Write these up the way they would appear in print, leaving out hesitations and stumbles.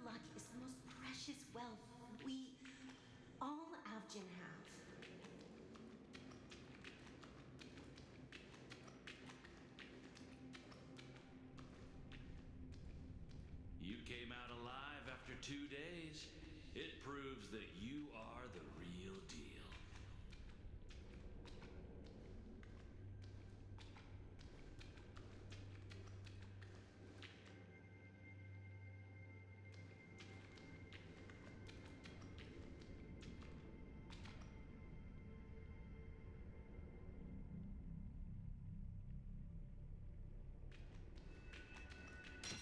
luck is the most precious wealth we, all Avgin, have. You came out alive after 2 days. It proves that you are the real deal.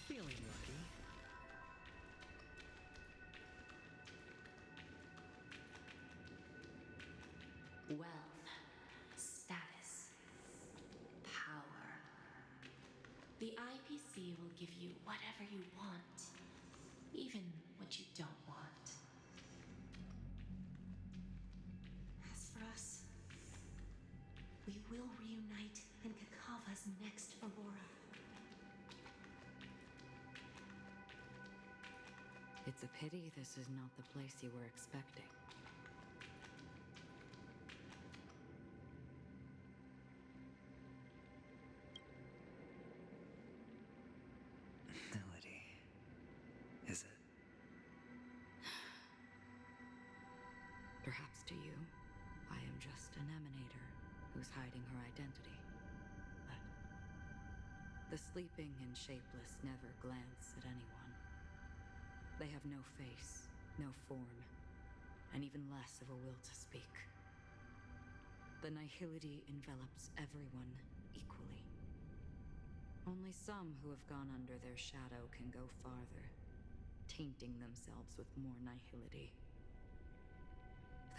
Feeling lucky. Wealth, status, power. The IPC will give you whatever you want, even what you don't want. As for us, we will reunite in Kakava's next Aurora. It's a pity this is not the place you were expecting. Melody. Is it? Perhaps to you, I am just an emanator who's hiding her identity. But the sleeping and shapeless never glance at anyone. They have no face, no form, and even less of a will to speak. The Nihilidad envelops everyone equally. Only some who have gone under their shadow can go farther, tainting themselves with more Nihilidad.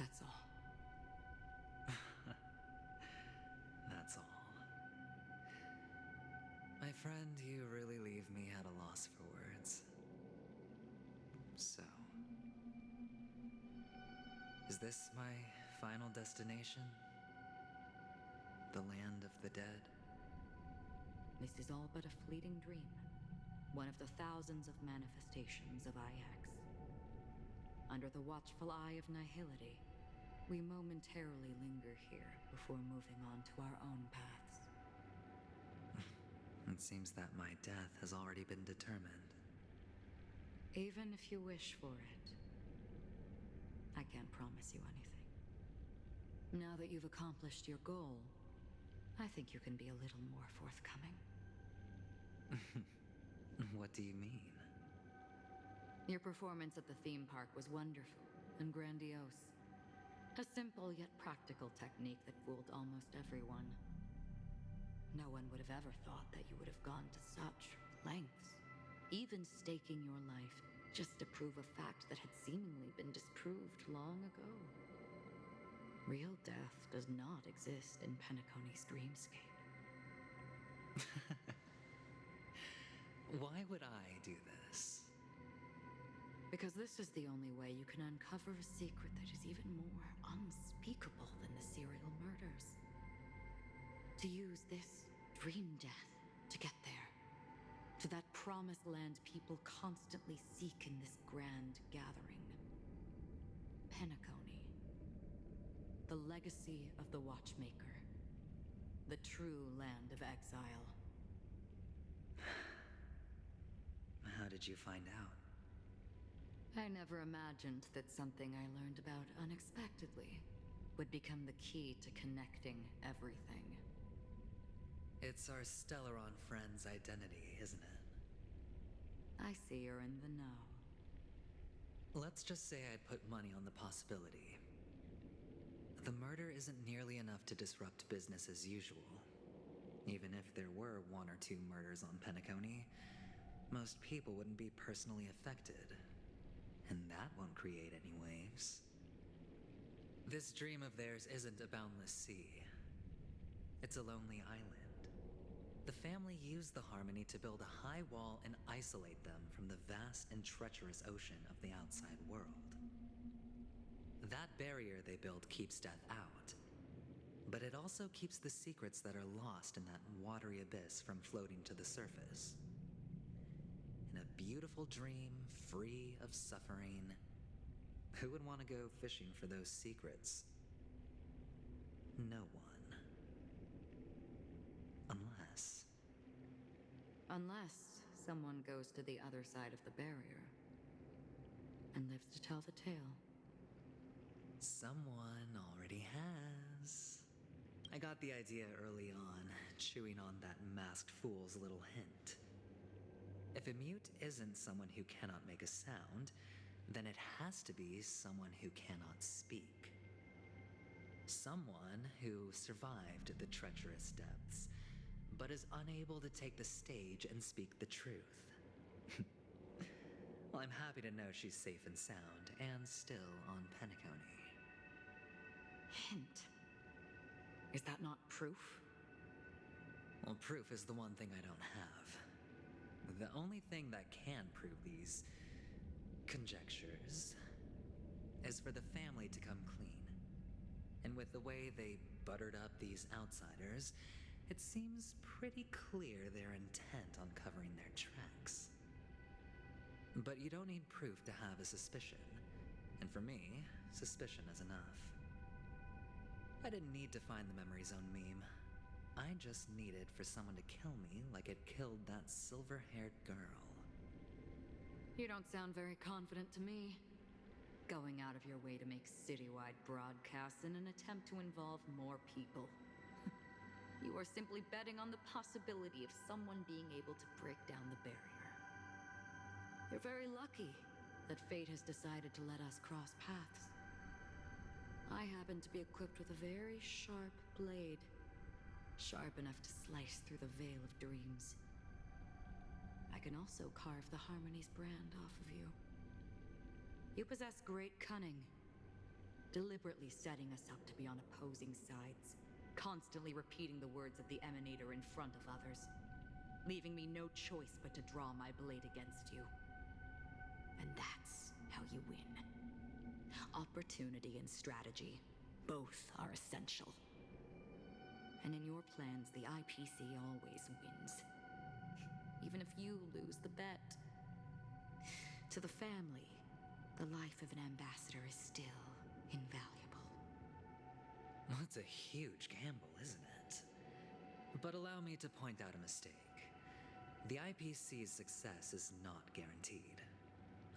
That's all. That's all. My friend, you really leave me at a loss for words. So, is this my final destination? The land of the dead? This is all but a fleeting dream. One of the thousands of manifestations of IX. Under the watchful eye of Nihilidad, we momentarily linger here before moving on to our own paths. It seems that my death has already been determined. Even if you wish for it, I can't promise you anything. Now that you've accomplished your goal, I think you can be a little more forthcoming. What do you mean? Your performance at the theme park was wonderful and grandiose. A simple yet practical technique that fooled almost everyone. No one would have ever thought that you would have gone to such lengths, even staking your life just to prove a fact that had seemingly been disproved long ago. Real death does not exist in Penacony's dreamscape. Why would I do this? Because this is the only way you can uncover a secret that is even more unspeakable than the serial murders. To use this dream death to get there. To that promised land people constantly seek in this grand gathering. Penacony. The legacy of the Watchmaker. The true land of exile. How did you find out? I never imagined that something I learned about unexpectedly would become the key to connecting everything. It's our Stellaron friend's identity, isn't it? I see you're in the know. Let's just say I'd put money on the possibility. The murder isn't nearly enough to disrupt business as usual. Even if there were 1 or 2 murders on Penacony, most people wouldn't be personally affected. And that won't create any waves. This dream of theirs isn't a boundless sea. It's a lonely island. The family used the Harmony to build a high wall and isolate them from the vast and treacherous ocean of the outside world. That barrier they built keeps death out, but it also keeps the secrets that are lost in that watery abyss from floating to the surface. In a beautiful dream free of suffering. Who would want to go fishing for those secrets? No one. Unless. Unless someone goes to the other side of the barrier and lives to tell the tale. Someone already has. I got the idea early on, chewing on that masked fool's little hint. If a mute isn't someone who cannot make a sound, then it has to be someone who cannot speak. Someone who survived the treacherous depths, but is unable to take the stage and speak the truth. Well, I'm happy to know she's safe and sound, and still on Penacony. Hint. Is that not proof? Well, proof is the one thing I don't have. The only thing that can prove these conjectures is for the family to come clean. And with the way they buttered up these outsiders, it seems pretty clear their intent on covering their tracks. But you don't need proof to have a suspicion. And for me, suspicion is enough. I didn't need to find the memory zone meme. I just needed for someone to kill me like it killed that silver-haired girl. You don't sound very confident to me. Going out of your way to make citywide broadcasts in an attempt to involve more people. You are simply betting on the possibility of someone being able to break down the barrier. You're very lucky that fate has decided to let us cross paths. I happen to be equipped with a very sharp blade. Sharp enough to slice through the veil of dreams. I can also carve the Harmony's brand off of you. You possess great cunning, deliberately setting us up to be on opposing sides, constantly repeating the words of the Emanator in front of others, leaving me no choice but to draw my blade against you. And that's how you win. Opportunity and strategy, both are essential. And in your plans, the IPC always wins. Even if you lose the bet. To the family, the life of an ambassador is still invaluable. That's a huge gamble, isn't it? But allow me to point out a mistake. The IPC's success is not guaranteed.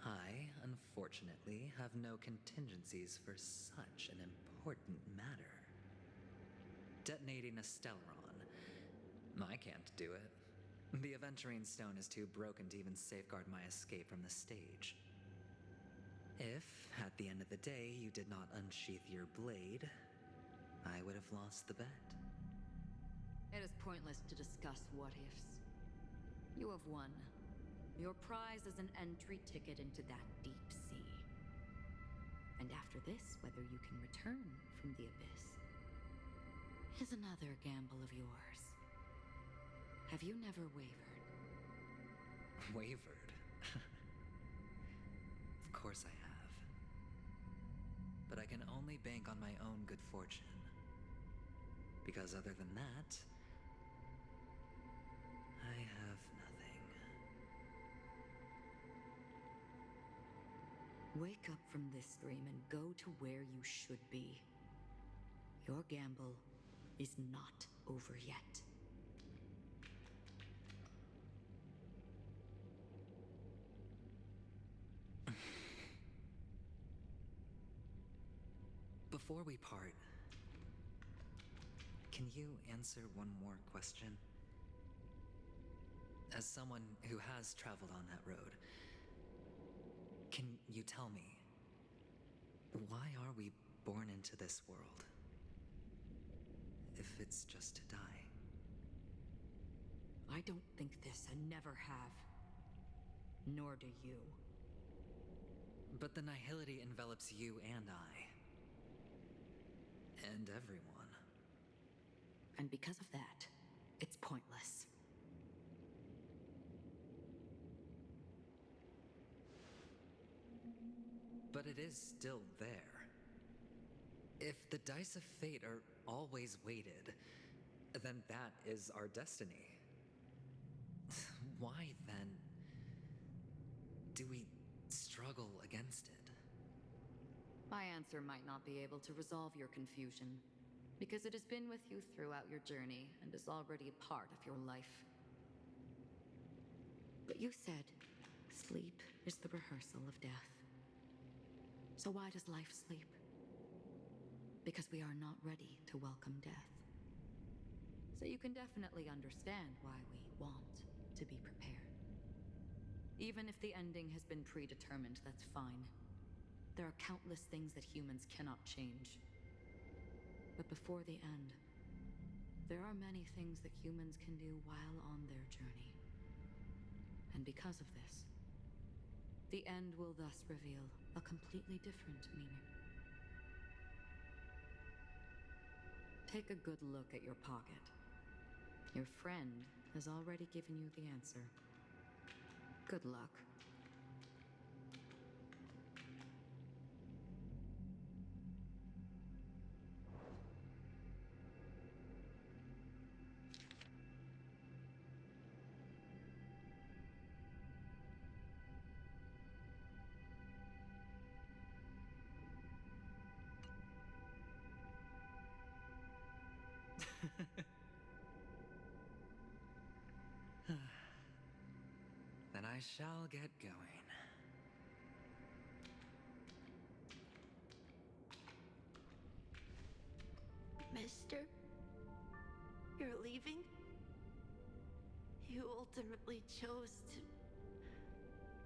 I, unfortunately, have no contingencies for such an important matter. Detonating a Stellaron. I can't do it. The Aventurine stone is too broken to even safeguard my escape from the stage. If, at the end of the day, you did not unsheath your blade, I would have lost the bet. It is pointless to discuss what-ifs. You have won. Your prize is an entry ticket into that deep sea. And after this, whether you can return from the abyss is another gamble of yours. Have you never wavered? Wavered? Of course I have. But I can only bank on my own good fortune. Because other than that, I have nothing. Wake up from this dream and go to where you should be. Your gamble is not over yet. Before we part, can you answer one more question? As someone who has traveled on that road, can you tell me, why are we born into this world? If it's just to die. I don't think this and never have. Nor do you. But the Nihilidad envelops you and I. And everyone. And because of that, it's pointless. But it is still there. If the dice of fate are always weighted, then that is our destiny. Why then do we struggle against it? My answer might not be able to resolve your confusion, because it has been with you throughout your journey and is already a part of your life. But you said sleep is the rehearsal of death. So why does life sleep? Because we are not ready to welcome death. So you can definitely understand why we want to be prepared. Even if the ending has been predetermined, that's fine. There are countless things that humans cannot change. But before the end, there are many things that humans can do while on their journey. And because of this, the end will thus reveal a completely different meaning. Take a good look at your pocket. Your friend has already given you the answer. Good luck. Then I shall get going. Mister? You're leaving? You ultimately chose to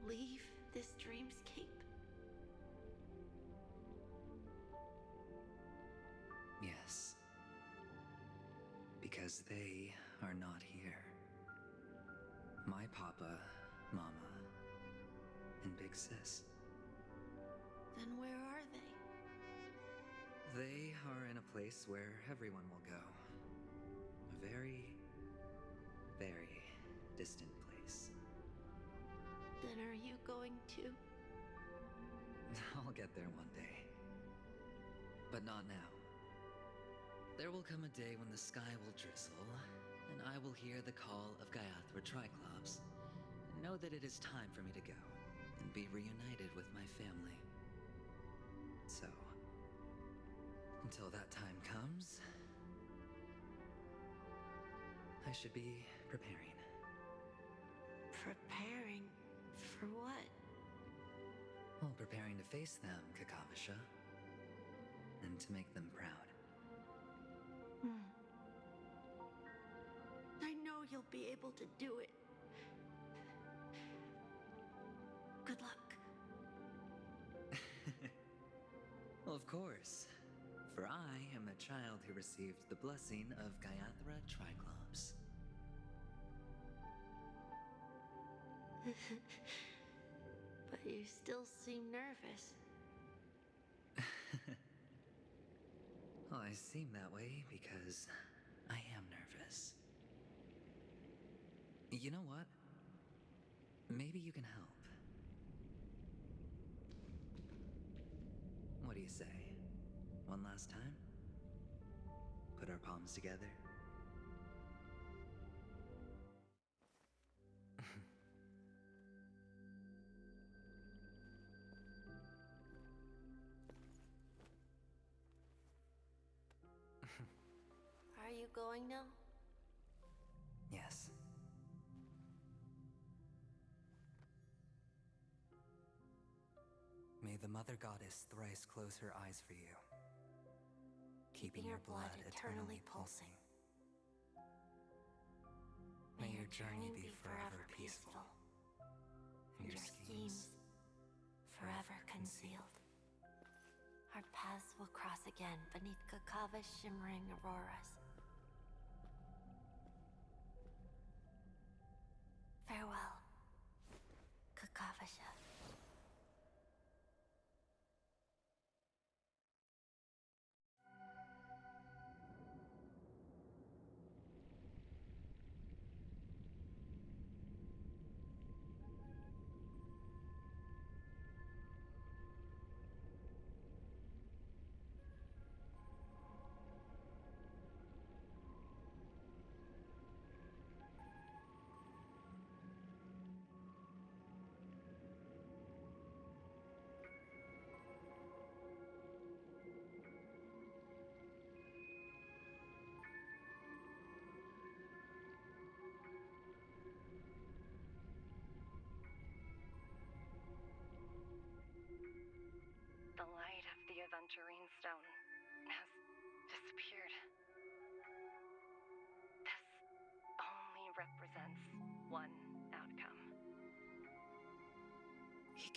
leave this dreamscape? Yes. Because they are not here. My papa, mama, and big sis. Then where are they? They are in a place where everyone will go. A very, very distant place. Then are you going to? I'll get there one day. But not now. There will come a day when the sky will drizzle, and I will hear the call of Gaiathra Triclops, and know that it is time for me to go, and be reunited with my family. So, until that time comes, I should be preparing. Preparing for what? Well, preparing to face them, Kakavasha, and to make them proud. I know you'll be able to do it. Good luck. Well, of course. For I am the child who received the blessing of Gaiathra Triclops. But you still seem nervous. Well, I seem that way because I am nervous. You know what? Maybe you can help. What do you say? One last time? Put our palms together? Are you going now? Yes. May the Mother Goddess thrice close her eyes for you, keeping your blood eternally pulsing. May your journey be forever peaceful, and your schemes forever concealed. Our paths will cross again beneath Kakava's shimmering auroras. Farewell, Kakavasha.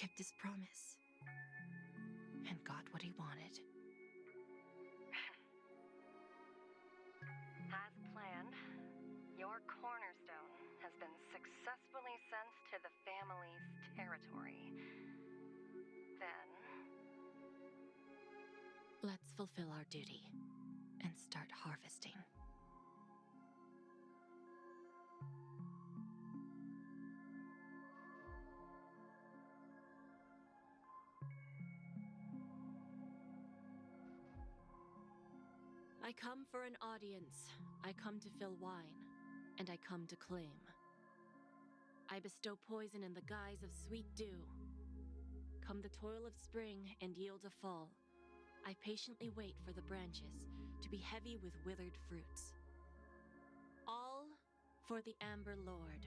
kept his promise and got what he wanted. As planned, your cornerstone has been successfully sent to the family's territory. Then, Let's fulfill our duty and start harvesting. I come for an audience. I come to fill wine, and I come to claim. I bestow poison in the guise of sweet dew. Come the toil of spring and yield a fall. I patiently wait for the branches to be heavy with withered fruits. All for the Amber Lord.